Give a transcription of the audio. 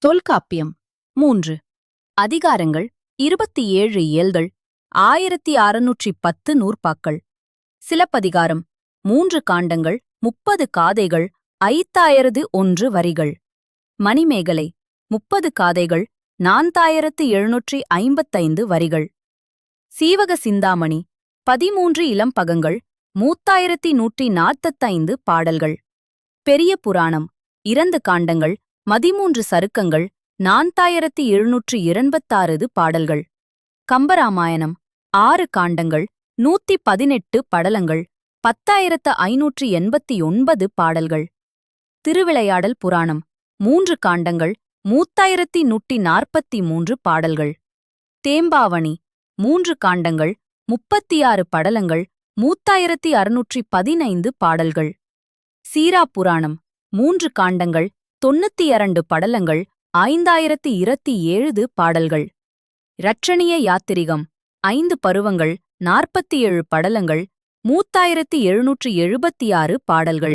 தொல்காப்பியம் 3 அதிகாரங்கள் 27 இயல்கள் 1610 நூற்பாக்கள் சிலப்பதிகாரம் 3 காண்டங்கள் 30 காதைகள் 5001 வரிகள் மணிமேகலை 30 காதைகள் 4755 வரிகள் சீவக சிந்தாமணி 13 இளம்பகங்கள் 3145 பாடல்கள் பெரிய புராணம் 2 காண்டங்கள் 13 சருக்கங்கள் 4726 பாடல்கள் கம்பராமாயணம் 6 காண்டங்கள் 118 படலங்கள் 10589 பாடல்கள் திருவிளையாடல் புராணம் 3 காண்டங்கள் 3143 பாடல்கள் தேம்பாவணி 3 காண்டங்கள் 36 படலங்கள் 3615 பாடல்கள் சீரா புராணம் 3 காண்டங்கள் 92 படலங்கள் 5027 பாடல்கள் இரட்சணிய யாத்திரிகம் 5 பருவங்கள் 47 படலங்கள் 3776 பாடல்கள்